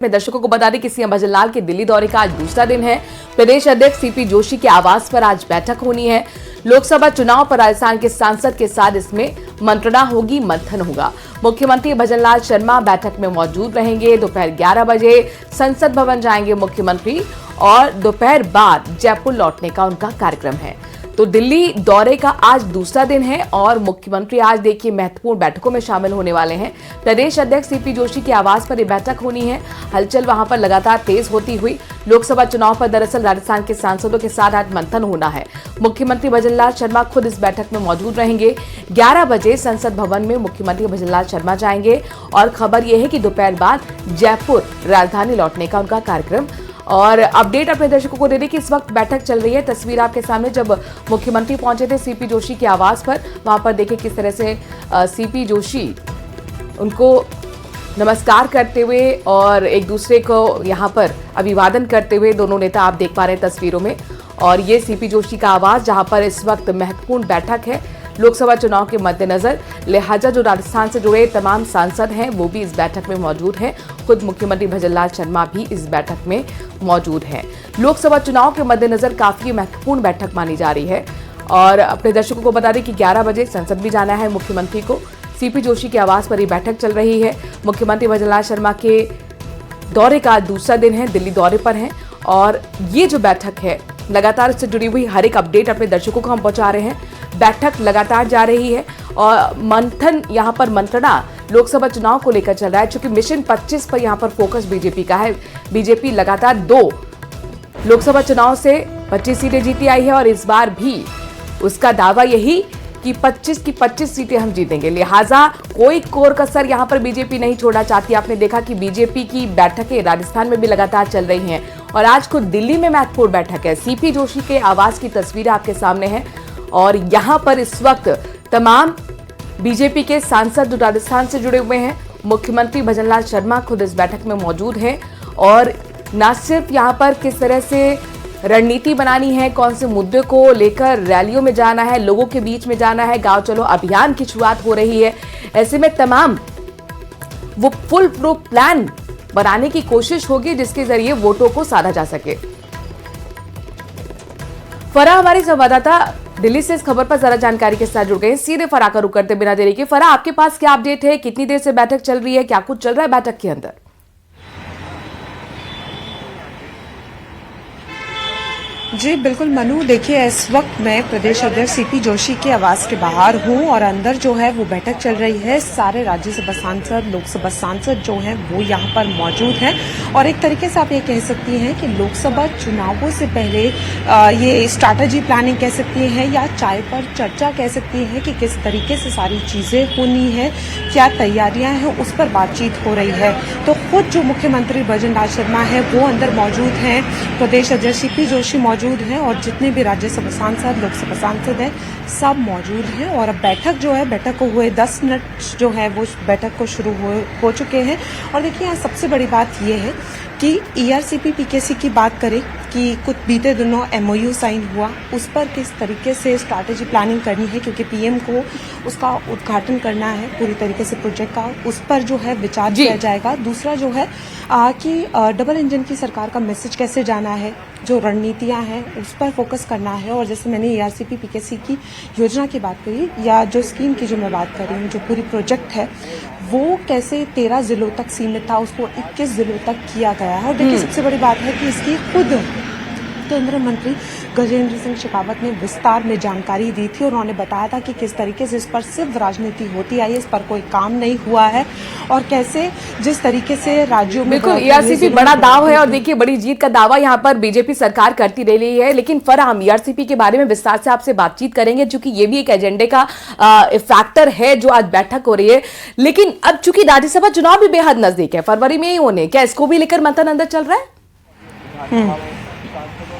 में दर्शकों को बता दें कि सीएम भजनलाल के दिल्ली दौरे का आज दूसरा दिन है। प्रदेश अध्यक्ष सीपी जोशी के आवास पर आज बैठक होनी है। लोकसभा चुनाव पर राजस्थान के सांसद के साथ इसमें मंत्रणा होगी, मंथन होगा। मुख्यमंत्री भजनलाल शर्मा बैठक में मौजूद रहेंगे। दोपहर 11 बजे संसद भवन जाएंगे मुख्यमंत्री और दोपहर बाद जयपुर लौटने का उनका कार्यक्रम है। तो दिल्ली दौरे का आज दूसरा दिन है और मुख्यमंत्री आज देखिए महत्वपूर्ण बैठकों में शामिल होने वाले हैं। प्रदेश अध्यक्ष सीपी जोशी के आवास पर यह बैठक होनी है। हलचल वहां पर लगातार तेज होती हुई। लोकसभा चुनाव पर दरअसल राजस्थान के सांसदों के साथ आज मंथन होना है। मुख्यमंत्री भजनलाल शर्मा खुद इस बैठक में मौजूद रहेंगे। 11 बजे संसद भवन में मुख्यमंत्री भजनलाल शर्मा जाएंगे और खबर यह है कि दोपहर बाद जयपुर राजधानी लौटने का उनका कार्यक्रम। और अपडेट अपने दर्शकों को दे दें कि इस वक्त बैठक चल रही है। तस्वीर आपके सामने जब मुख्यमंत्री पहुंचे थे सीपी जोशी के आवास पर, वहां पर देखिए किस तरह से सीपी जोशी उनको नमस्कार करते हुए और एक दूसरे को यहां पर अभिवादन करते हुए दोनों नेता आप देख पा रहे हैं तस्वीरों में। और ये सीपी जोशी का आवास जहां पर इस वक्त महत्वपूर्ण बैठक है लोकसभा चुनाव के मद्देनजर, लिहाजा जो राजस्थान से जुड़े तमाम सांसद हैं वो भी इस बैठक में मौजूद हैं। खुद मुख्यमंत्री भजनलाल शर्मा भी इस बैठक में मौजूद हैं। लोकसभा चुनाव के मद्देनजर काफी महत्वपूर्ण बैठक मानी जा रही है। और अपने दर्शकों को बता दें कि 11 बजे संसद भी जाना है मुख्यमंत्री को। सीपी जोशी के आवास पर ही बैठक चल रही है। मुख्यमंत्री भजनलाल शर्मा के दौरे का दूसरा दिन है, दिल्ली दौरे पर हैं और ये जो बैठक है लगातार इससे जुड़ी हुई हर एक अपडेट अपने दर्शकों को हम पहुंचा रहे हैं। बैठक लगातार जा रही है और मंथन यहाँ पर मंत्रणा लोकसभा चुनाव को लेकर चल रहा है। चूंकि मिशन 25 पर यहाँ पर फोकस बीजेपी का है। बीजेपी लगातार 2 लोकसभा चुनाव से 25 सीटें जीती आई है और इस बार भी उसका दावा यही कि 25 की 25 सीटें हम जीतेंगे। लिहाजा कोई कोर कसर यहाँ पर बीजेपी नहीं छोड़ना चाहती। आपने देखा कि बीजेपी की बैठकें राजस्थान में भी लगातार चल रही हैं और आज खुद दिल्ली में महत्वपूर्ण बैठक है। सीपी जोशी के आवास की तस्वीर आपके सामने है और यहाँ पर इस वक्त तमाम बीजेपी के सांसद राजस्थान से जुड़े हुए हैं। मुख्यमंत्री भजनलाल शर्मा खुद इस बैठक में मौजूद हैं और न सिर्फ यहाँ पर किस तरह से रणनीति बनानी है, कौन से मुद्दे को लेकर रैलियों में जाना है, लोगों के बीच में जाना है, गांव चलो अभियान की शुरुआत हो रही है। ऐसे में तमाम वो फुल प्रूफ प्लान बनाने की कोशिश होगी जिसके जरिए वोटों को साधा जा सके। फराह हमारी संवाददाता दिल्ली से इस खबर पर जरा जानकारी के साथ जुड़ गए। सीधे फराह का रुख करते बिना देरी के, फराह आपके पास क्या अपडेट है? कितनी देर से बैठक चल रही है? क्या कुछ चल रहा है बैठक के अंदर? जी बिल्कुल मनु, देखिए इस वक्त मैं प्रदेश अध्यक्ष सीपी जोशी के आवास के बाहर हूं और अंदर जो है वो बैठक चल रही है। सारे राज्यसभा सांसद, लोकसभा सांसद जो हैं वो यहाँ पर मौजूद हैं और एक तरीके से आप ये कह सकती हैं कि लोकसभा चुनावों से पहले ये स्ट्रैटेजी प्लानिंग कह सकती हैं या चाय पर चर्चा कह सकती हैं कि किस तरीके से सारी चीजें होनी है, क्या तैयारियां हैं, उस पर बातचीत हो रही है। तो खुद जो मुख्यमंत्री भजनलाल शर्मा है वो अंदर मौजूद हैं, प्रदेश अध्यक्ष सीपी जोशी मौजूद हैं और जितने भी राज्यसभा सांसद, लोकसभा सांसद हैं सब मौजूद हैं। और अब बैठक जो है, बैठक को हुए 10 मिनट जो है वो बैठक को शुरू हो चुके हैं। और देखिए यहाँ सबसे बड़ी बात यह है कि ईआरसीपी पीकेसी की बात करें कि कुछ बीते दिनों एमओयू साइन हुआ, उस पर किस तरीके से स्ट्रैटेजी प्लानिंग करनी है क्योंकि पीएम को उसका उद्घाटन करना है पूरी तरीके से प्रोजेक्ट का, उस पर जो है विचार किया जाएगा। दूसरा जो है कि डबल इंजन की सरकार का मैसेज कैसे जाना है, जो रणनीतियां हैं उस पर फोकस करना है। और जैसे मैंने ईआरसीपी पीकेसी की योजना की बात करी या जो स्कीम की जो मैं बात कर रही हूँ, जो पूरी प्रोजेक्ट है वो कैसे 13 जिलों तक सीमित था उसको 21 जिलों तक किया गया है। और देखिए सबसे बड़ी बात है कि इसकी खुद केंद्रीय मंत्री गजेंद्र सिंह शेखावत ने विस्तार में जानकारी दी थी और उन्होंने बताया था कि किस तरीके से इस पर सिर्फ राजनीति होती आई है, इस पर कोई काम नहीं हुआ है और कैसे जिस तरीके से राज्यों में बिल्कुल ईआरसीपी बड़ा दाव है और देखिए बड़ी जीत का दावा यहाँ पर बीजेपी सरकार करती रही है। लेकिन फराह हम ईआरसीपी के बारे में विस्तार से आपसे बातचीत करेंगे क्योंकि ये भी एक एजेंडे का फैक्टर है जो आज बैठक हो रही है। लेकिन अब चूंकि राज्यसभा चुनाव भी बेहद नजदीक है, फरवरी में ही होने, क्या इसको भी लेकर मंथन अंदर चल रहा है?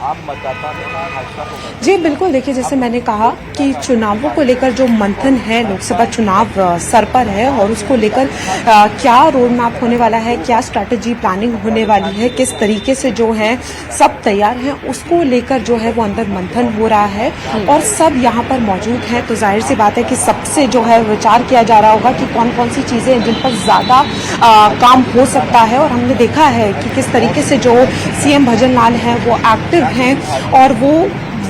आम मतदाता के साथ भाजपा को करना? जी बिल्कुल, देखिए जैसे मैंने कहा कि चुनावों को लेकर जो मंथन है, लोकसभा चुनाव सर पर है और उसको लेकर क्या रोड मैप होने वाला है, क्या स्ट्रैटेजी प्लानिंग होने वाली है, किस तरीके से जो है सब तैयार हैं, उसको लेकर जो है वो अंदर मंथन हो रहा है और सब यहाँ पर मौजूद हैं। तो जाहिर सी बात है कि सबसे जो है विचार किया जा रहा होगा कि कौन कौन सी चीजें हैं जिन पर ज्यादा काम हो सकता है। और हमने देखा है कि किस तरीके से जो सीएम भजन लाल हैं वो एक्टिव हैं और वो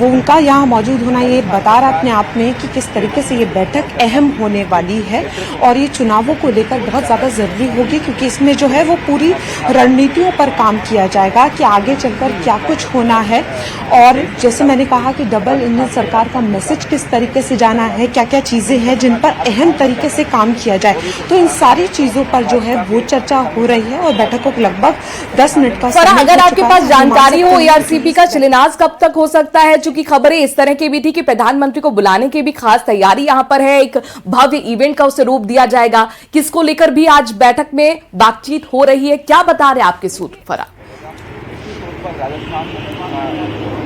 उनका यहाँ मौजूद होना ये बता रहा अपने आप में कि किस तरीके से ये बैठक अहम होने वाली है और ये चुनावों को लेकर बहुत ज़्यादा ज़रूरी होगी, क्योंकि इसमें जो है वो पूरी रणनीतियों पर काम किया जाएगा कि आगे चलकर क्या कुछ होना है। और जैसे मैंने कहा कि डबल इंजन सरकार का मैसेज किस तरीके से जाना है, क्या क्या चीज़ें हैं जिन पर अहम तरीके से काम किया जाए, तो इन सारी चीज़ों पर जो है वो चर्चा हो रही है। और बैठकों को लगभग 10 मिनट का फराह, समय अगर हो आपके चुका पास है। जानकारी हो ईआरसीपी का शिलान्यास कब तक हो सकता है, क्योंकि खबरें इस तरह की भी थी कि प्रधानमंत्री को बुलाने की भी खास तैयारी यहां पर है, एक भव्य इवेंट का उसे रूप दिया जाएगा, किसको लेकर भी आज बैठक में बातचीत हो रही है, क्या बता रहे आपके सूत्र फराह?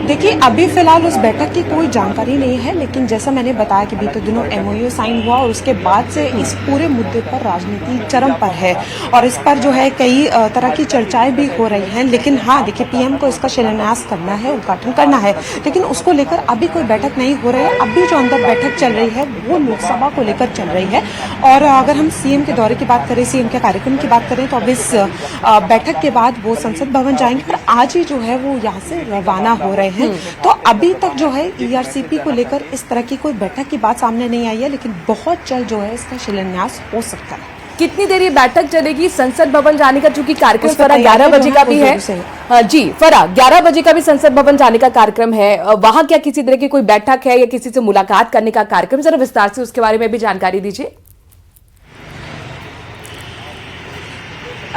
देखिए अभी फिलहाल उस बैठक की कोई जानकारी नहीं है, लेकिन जैसा मैंने बताया कि बीते दिनों एमओयू साइन हुआ और उसके बाद से इस पूरे मुद्दे पर राजनीति चरम पर है और इस पर जो है कई तरह की चर्चाएं भी हो रही हैं। लेकिन हाँ देखिए, पीएम को इसका शिलान्यास करना है, उद्घाटन करना है, लेकिन उसको लेकर अभी कोई बैठक नहीं हो रही है। अभी जो अंदर बैठक चल रही है वो लोकसभा को लेकर चल रही है। और अगर हम सीएम के दौरे की बात करें, सीएम के कार्यक्रम की बात करें, तो अब इस बैठक के बाद वो संसद भवन जाएंगे और आज ही जो है वो यहाँ से रवाना हो रहे हैं। तो अभी तक जो है ईआरसीपी को लेकर इस तरह की कोई बैठक की बात सामने नहीं आई है, लेकिन बहुत जल्द जो है इसका शिलान्यास हो सकता है। कितनी देर ये बैठक चलेगी? संसद भवन जाने का चूंकि कार्यक्रम उस पर फराह 11 बजे का भी है। जी फराह, 11 बजे का भी संसद भवन जाने का कार्यक्रम है, वहां क्या किसी तरह की कोई बैठक है या किसी से मुलाकात करने का कार्यक्रम? जरा विस्तार से उसके बारे में भी जानकारी दीजिए।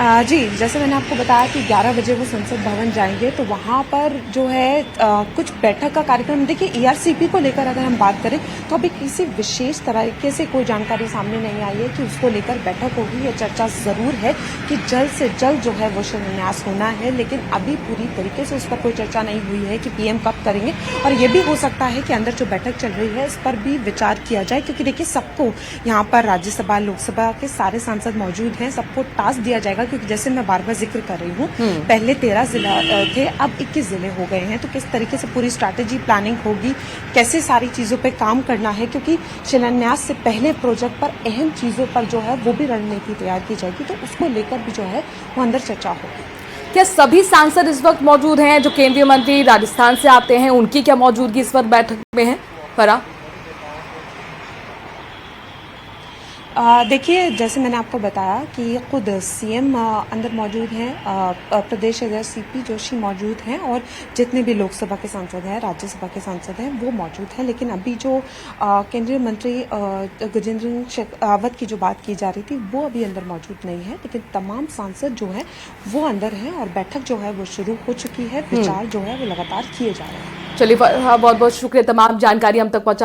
जी जैसे मैंने आपको बताया कि 11 बजे वो संसद भवन जाएंगे, तो वहाँ पर जो है कुछ बैठक का कार्यक्रम, देखिए ईआरसीपी को लेकर अगर हम बात करें तो अभी किसी विशेष तरीके से कोई जानकारी सामने नहीं आई है कि उसको लेकर बैठक होगी। ये चर्चा जरूर है कि जल्द से जल्द जो है वो शिलान्यास होना है, लेकिन अभी पूरी तरीके से उस पर कोई चर्चा नहीं हुई है कि पीएम कब करेंगे। और ये भी हो सकता है कि अंदर जो बैठक चल रही है इस पर भी विचार किया जाए, क्योंकि देखिए सबको यहाँ पर राज्यसभा लोकसभा के सारे सांसद मौजूद हैं, सबको टास्क दिया जाएगा, क्योंकि जैसे मैं बार बार जिक्र कर रही हूँ पहले 13 जिला थे, अब 21 जिले हो गए हैं। तो किस तरीके से पूरी स्ट्रैटेजी प्लानिंग होगी, कैसे सारी चीजों पे काम करना है, क्योंकि शिलान्यास से पहले प्रोजेक्ट पर अहम चीजों पर जो है वो भी रणनीति तैयार की जाएगी, तो उसको लेकर भी जो है वो अंदर चर्चा होगी। क्या सभी सांसद इस वक्त मौजूद हैं? जो केंद्रीय मंत्री राजस्थान से आते हैं उनकी क्या मौजूदगी इस वक्त बैठक में है फराह? देखिए जैसे मैंने आपको बताया कि खुद सीएम अंदर मौजूद हैं, प्रदेश अध्यक्ष सीपी जोशी मौजूद हैं और जितने भी लोकसभा के सांसद हैं, राज्यसभा के सांसद हैं वो मौजूद हैं। लेकिन अभी जो केंद्रीय मंत्री गजेंद्र सिंह शेखावत की जो बात की जा रही थी वो अभी अंदर मौजूद नहीं है, लेकिन तमाम सांसद जो हैं वो अंदर हैं और बैठक जो है वो शुरू हो चुकी है। विचार जो है वो लगातार किए जा रहे हैं। चलिए बहुत बहुत शुक्रिया, तमाम जानकारी हम तक पहुंचा